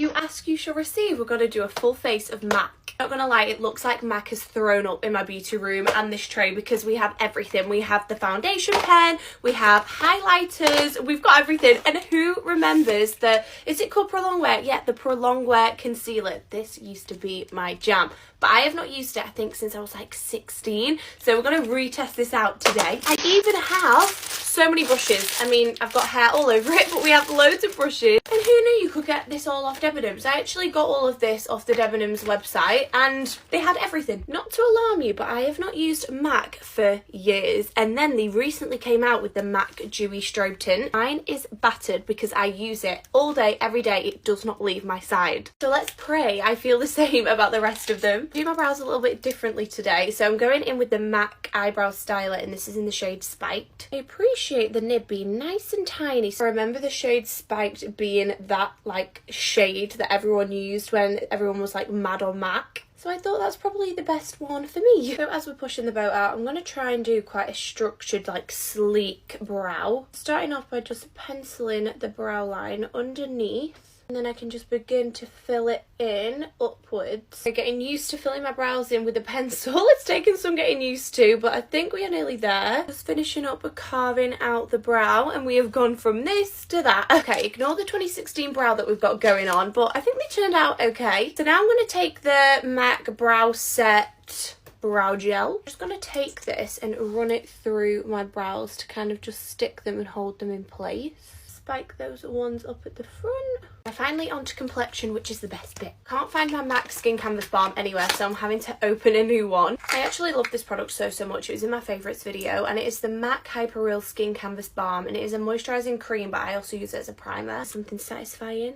You ask, you shall receive. We're going to do a full face of MAC. Not gonna lie, it looks like MAC has thrown up in my beauty room and this tray because we have everything. We have the foundation pen, we have highlighters, we've got everything. And who remembers the, is it called Prolong Wear? Yeah, the Prolong Wear concealer. This used to be my jam, but I have not used it, I think, since I was like 16. So we're gonna retest this out today. I even have so many brushes. I mean, I've got hair all over it, but we have loads of brushes. And who knew you could get this all off Debenhams? I actually got all of this off the Debenhams website and they had everything. Not to alarm you, but I have not used MAC for years. And then they recently came out with the MAC Dewy Strobe Tint. Mine is battered because I use it all day, every day. It does not leave my side. So let's pray I feel the same about the rest of them. Do my brows a little bit differently today. So I'm going in with the MAC Eyebrow Styler and this is in the shade Spiked. I appreciate the nib being nice and tiny. So I remember the shade Spiked being that like shade that everyone used when everyone was like mad on MAC. So I thought that's probably the best one for me. So as we're pushing the boat out, I'm going to try and do quite a structured, like sleek brow. Starting off by just penciling the brow line underneath. And then I can just begin to fill it in upwards. I'm getting used to filling my brows in with a pencil. It's taken some getting used to, but I think we are nearly there. Just finishing up with carving out the brow, and we have gone from this to that. Okay, ignore the 2016 brow that we've got going on, but I think they turned out okay. So now I'm going to take the MAC Brow Set brow gel. I'm just going to take this and run it through my brows to kind of just stick them and hold them in place. Spike those ones up at the front. Now finally onto complexion, which is the best bit. Can't find my MAC Skin Canvas Balm anywhere, so I'm having to open a new one. I actually love this product so much. It was in my favourites video, and it is the MAC Hyper Real Skin Canvas Balm, and it is a moisturising cream, but I also use it as a primer. Something satisfying.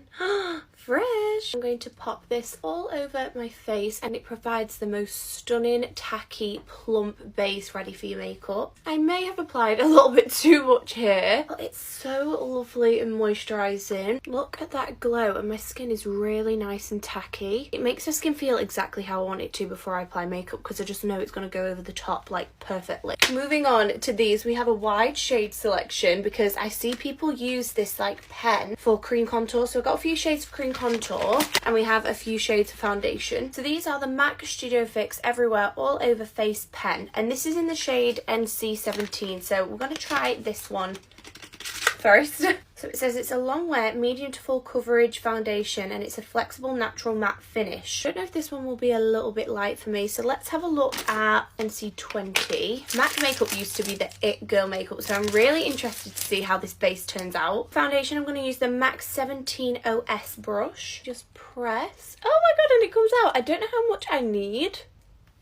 Fresh! I'm going to pop this all over my face, and it provides the most stunning, tacky, plump base ready for your makeup. I may have applied a little bit too much here, but it's so lovely and moisturising. Look at that glow, and my skin is really nice and tacky. It makes my skin feel exactly how I want it to before I apply makeup, because I just know it's going to go over the top like perfectly. Moving on to these, we have a wide shade selection because I see people use this like pen for cream contour. So I've got a few shades of cream contour and we have a few shades of foundation. So these are the MAC Studio Fix Everywhere All Over Face pen, and this is in the shade NC17. So we're going to try this one first. So it says it's a long wear, medium to full coverage foundation, and it's a flexible natural matte finish. I don't know if this one will be a little bit light for me, so let's have a look at NC20. MAC makeup used to be the it girl makeup, so I'm really interested to see how this base turns out. Foundation, I'm going to use the MAC 17OS brush. Just press. Oh my god, and it comes out. I don't know how much I need.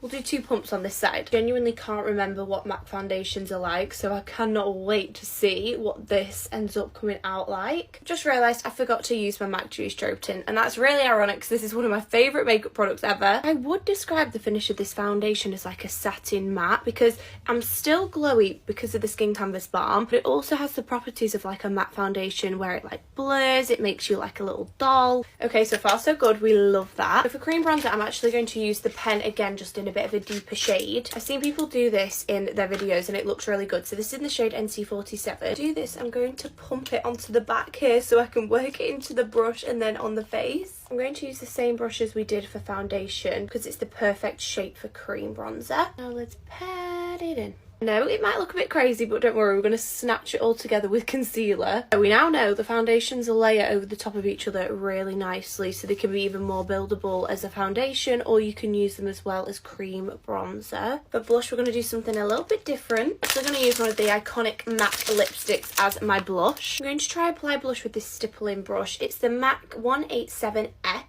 We'll do 2 pumps on this side. Genuinely can't remember what MAC foundations are like, so I cannot wait to see what this ends up coming out like. Just realised I forgot to use my MAC Dewy Strobe Tint, and that's really ironic because this is one of my favourite makeup products ever. I would describe the finish of this foundation as like a satin matte because I'm still glowy because of the Skin Canvas Balm, but it also has the properties of like a matte foundation where it like blurs, it makes you like a little doll. Okay, so far so good, we love that. So for cream bronzer, I'm actually going to use the pen again, just in a bit of a deeper shade. I've seen people do this in their videos and it looks really good. So this is in the shade NC47. To do this, I'm going to pump it onto the back here so I can work it into the brush and then on the face. I'm going to use the same brush as we did for foundation because it's the perfect shape for cream bronzer. Now let's pat it in. No, it might look a bit crazy, but don't worry, we're going to snatch it all together with concealer. So we now know the foundations layer over the top of each other really nicely, so they can be even more buildable as a foundation, or you can use them as well as cream bronzer. For blush, we're going to do something a little bit different. I'm still going to use one of the iconic MAC lipsticks as my blush. I'm going to try apply blush with this stippling brush. It's the MAC 187S.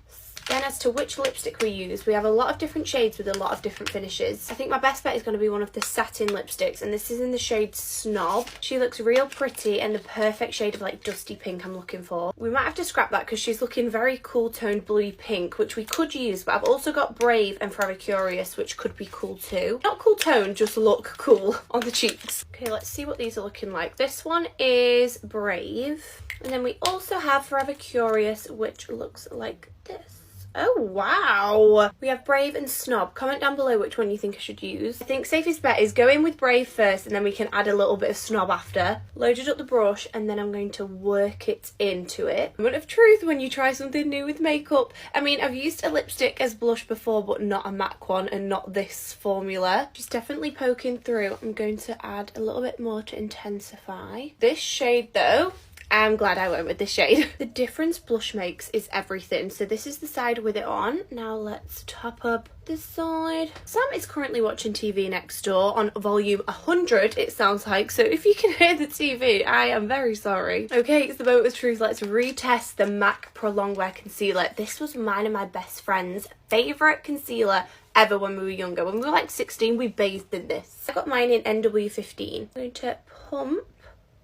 Then as to which lipstick we use, we have a lot of different shades with a lot of different finishes. I think my best bet is going to be one of the satin lipsticks, and this is in the shade Snob. She looks real pretty and the perfect shade of like dusty pink I'm looking for. We might have to scrap that because she's looking very cool toned bluey pink, which we could use, but I've also got Brave and Forever Curious, which could be cool too. Not cool toned, just look cool on the cheeks. Okay, let's see what these are looking like. This one is Brave, and then we also have Forever Curious, which looks like this. Oh wow. We have Brave and Snob. Comment down below which one you think I should use. I think safest bet is go in with Brave first and then we can add a little bit of Snob after. Loaded up the brush and then I'm going to work it into it. Moment of truth when you try something new with makeup. I mean, I've used a lipstick as blush before but not a MAC one and not this formula. Just definitely poking through. I'm going to add a little bit more to intensify. This shade though, I'm glad I went with this shade. The difference blush makes is everything. So this is the side with it on. Now let's top up this side. Sam is currently watching TV next door on volume 100, it sounds like. So if you can hear the TV, I am very sorry. Okay, it's the moment of truth. Let's retest the MAC Pro Longwear Concealer. This was mine and my best friend's favourite concealer ever when we were younger. When we were like 16, we bathed in this. I got mine in NW15. I'm going to pump.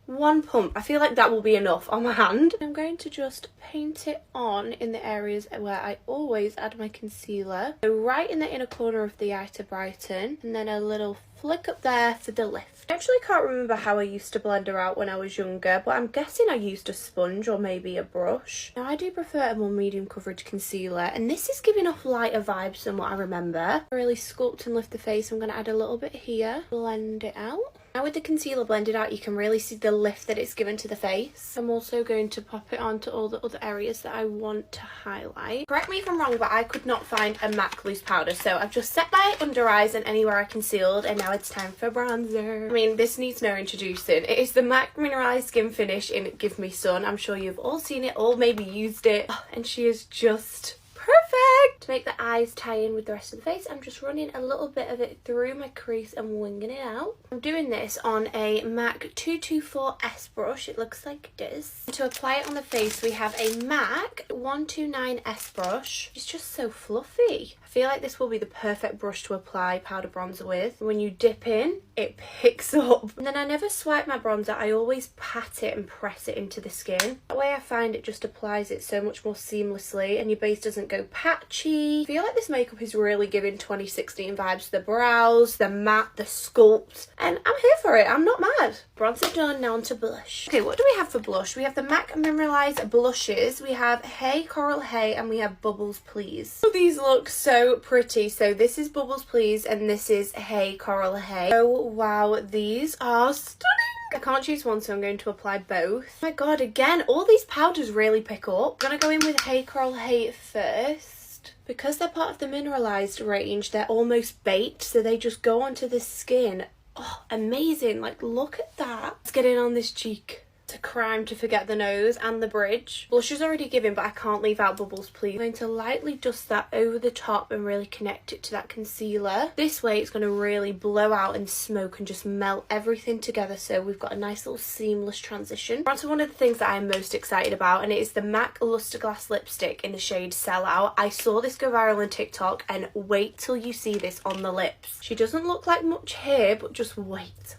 One pump. I feel like that will be enough on my hand. I'm going to just paint it on in the areas where I always add my concealer. So right in the inner corner of the eye to brighten, and then a little flick up there for the lift. I actually can't remember how I used to blend her out when I was younger, but I'm guessing I used a sponge or maybe a brush. Now I do prefer a more medium coverage concealer, and this is giving off lighter vibes than what I remember. Really sculpt and lift the face. I'm going to add a little bit here, blend it out. Now with the concealer blended out, you can really see the lift that it's given to the face. I'm also going to pop it onto all the other areas that I want to highlight. Correct me if I'm wrong, but I could not find a MAC loose powder, so I've just set my under eyes and anywhere I concealed, and now it's time for bronzer. I mean, this needs no introducing. It is the MAC Mineralized Skin Finish in Give Me Sun. I'm sure you've all seen it, all maybe used it, and she is just perfect. To make the eyes tie in with the rest of the face, I'm just running a little bit of it through my crease and winging it out. I'm doing this on a MAC 224S brush. It looks like this. And to apply it on the face, we have a MAC 129S brush. It's just so fluffy. I feel like this will be the perfect brush to apply powder bronzer with. When you dip in, it picks up. And then I never swipe my bronzer. I always pat it and press it into the skin. That way I find it just applies it so much more seamlessly and your base doesn't go patchy. I feel like this makeup is really giving 2016 vibes to the brows, the matte, the sculpt, and I'm here for it. I'm not mad. Bronzer done, now onto blush. Okay, what do we have for blush? We have the MAC Mineralized blushes. We have Hey Coral Hey and we have Bubbles Please. Oh, these look so pretty. So this is Bubbles Please and this is Hey Coral Hey. Oh wow, these are stunning. I can't choose one, so I'm going to apply both. Oh my god, again, all these powders really pick up. I'm gonna go in with Hey Coral Hey first. Because they're part of the mineralized range, they're almost baked, so they just go onto the skin. Oh, amazing. Like, look at that. Let's get in on this cheek. It's a crime to forget the nose and the bridge. Blush is already given, but I can't leave out Bubbles Please. I'm going to lightly dust that over the top and really connect it to that concealer. This way it's going to really blow out and smoke and just melt everything together, so we've got a nice little seamless transition. On to one of the things that I'm most excited about, and it is the MAC Luster Glass lipstick in the shade Sellout. I saw this go viral on TikTok, and wait till you see this on the lips. She doesn't look like much here, but just wait.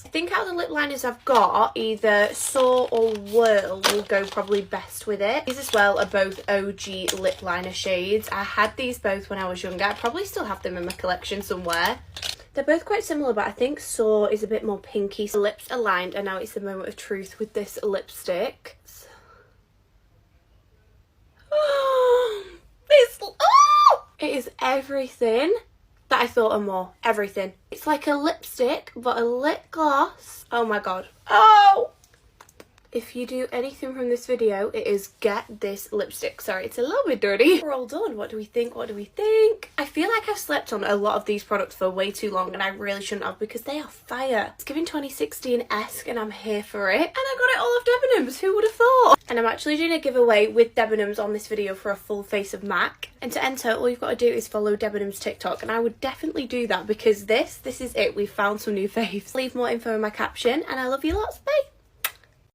I think out of the lip liners I've got, either Soar or Whirl will go probably best with it. These as well are both OG lip liner shades. I had these both when I was younger. I probably still have them in my collection somewhere. They're both quite similar, but I think Soar is a bit more pinky. So lips aligned, and now it's the moment of truth with this lipstick. It is everything that I thought and more. Everything. It's like a lipstick, but a lip gloss. Oh my god. Oh! If you do anything from this video, it is get this lipstick. Sorry, it's a little bit dirty. We're all done. What do we think? What do we think? I feel like I've slept on a lot of these products for way too long, and I really shouldn't have, because they are fire. It's giving 2016-esque and I'm here for it. And I got it all off Debenhams. Who would have thought? And I'm actually doing a giveaway with Debenhams on this video for a full face of MAC. And to enter, all you've got to do is follow Debenhams TikTok, and I would definitely do that, because this is it. We've found some new faves. Leave more info in my caption, and I love you lots. Bye!